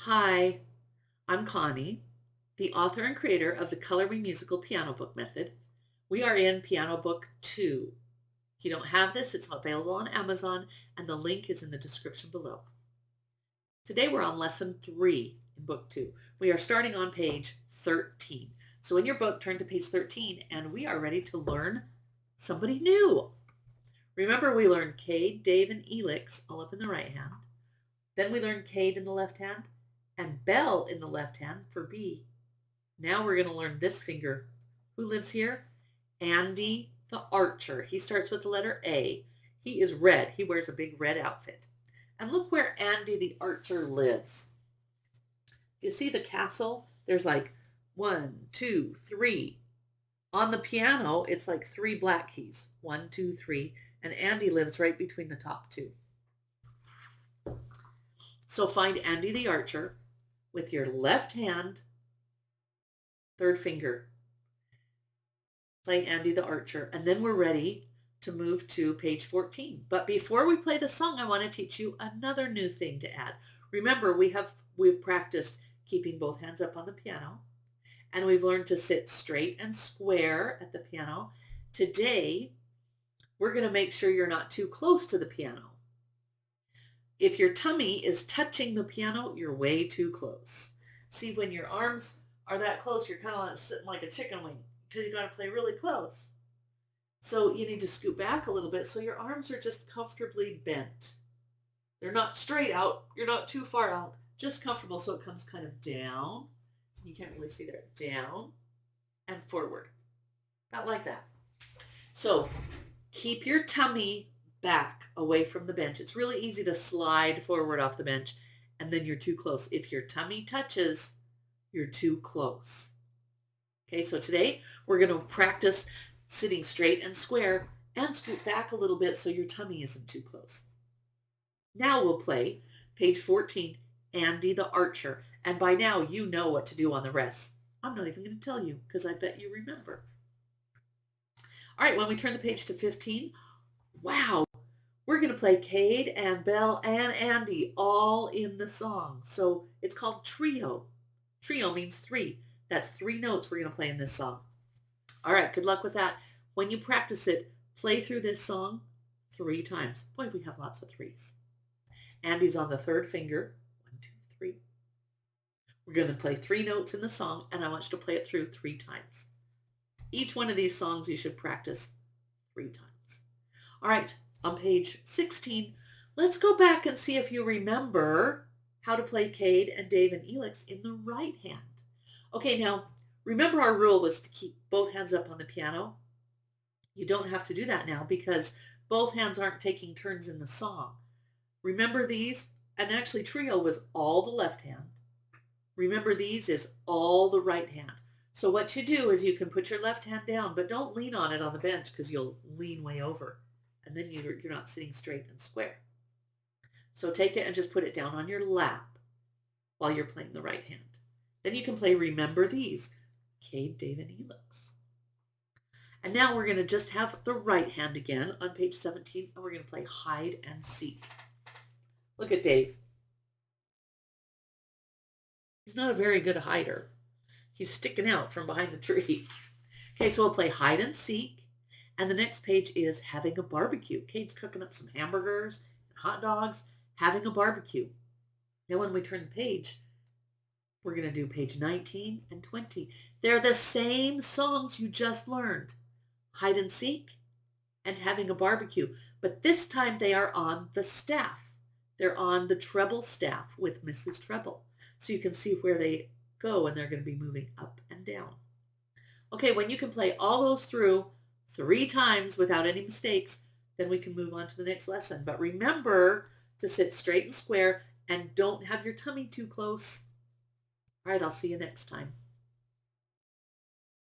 Hi, I'm Connie, the author and creator of the Color Me Musical Piano Book Method. We are in Piano Book 2. If you don't have this, it's available on Amazon, and the link is in the description below. Today we're on Lesson 3 in Book 2. We are starting on page 13. So in your book, turn to page 13, and we are ready to learn somebody new. Remember, we learned Cade, Dave, and Elix all up in the right hand. Then we learned Cade in the left hand and Bell in the left hand for B. Now we're going to learn this finger. Who lives here? Andy the archer. He starts with the letter A. He is red. He wears a big red outfit. And look where Andy the archer lives. You see the castle? There's like 1, 2, 3. On the piano, it's like 3 black keys. 1, 2, 3. And Andy lives right between the top 2. So find Andy the archer with your left hand, third finger. Play Andy the archer, and then we're ready to move to page 14. But before we play the song, I want to teach you another new thing to add. Remember, we've practiced keeping both hands up on the piano, and we've learned to sit straight and square at the piano. Today, we're going to make sure you're not too close to the piano. If your tummy is touching the piano, you're way too close. See, when your arms are that close, you're kind of like sitting like a chicken wing because you got to play really close. So you need to scoot back a little bit so your arms are just comfortably bent. They're not straight out. You're not too far out. Just comfortable so it comes kind of down. You can't really see there. Down and forward. About like that. So keep your tummy back away from the bench. It's really easy to slide forward off the bench and then you're too close. If your tummy touches, you're too close. Okay, so today we're going to practice sitting straight and square and scoot back a little bit so your tummy isn't too close. Now we'll play page 14, Andy the Archer. And by now you know what to do on the rest. I'm not even going to tell you because I bet you remember. All right, when we turn the page to 15, wow, we're going to play Cade and Belle and Andy all in the song. So it's called trio. Trio means 3. That's 3 notes we're going to play in this song. All right, good luck with that. When you practice it, play through this song 3 times. Boy, we have lots of 3s. Andy's on the 3rd finger. 1, 2, 3. We're going to play 3 notes in the song, and I want you to play it through 3 times. Each one of these songs you should practice 3 times. All right, on page 16, let's go back and see if you remember how to play Cade and Dave and Elix in the right hand. Okay, now, remember our rule was to keep both hands up on the piano? You don't have to do that now because both hands aren't taking turns in the song. Remember these? And actually, trio was all the left hand. Remember these is all the right hand. So what you do is you can put your left hand down, but don't lean on it on the bench because you'll lean way over. And then you're not sitting straight and square. So take it and just put it down on your lap while you're playing the right hand. Then you can play Remember These, Cade, Dave, and Elix. And now we're going to just have the right hand again on page 17, and we're going to play Hide and Seek. Look at Dave. He's not a very good hider. He's sticking out from behind the tree. Okay, so we'll play Hide and Seek. And the next page is Having a Barbecue. Cade's cooking up some hamburgers and hot dogs, having a barbecue. Now when we turn the page, we're going to do page 19 and 20. They're the same songs you just learned. Hide and Seek and Having a Barbecue. But this time they are on the staff. They're on the treble staff with Mrs. Treble. So you can see where they go and they're going to be moving up and down. Okay, when you can play all those through 3 times without any mistakes, then we can move on to the next lesson. But remember to sit straight and square and don't have your tummy too close. All right, I'll see you next time.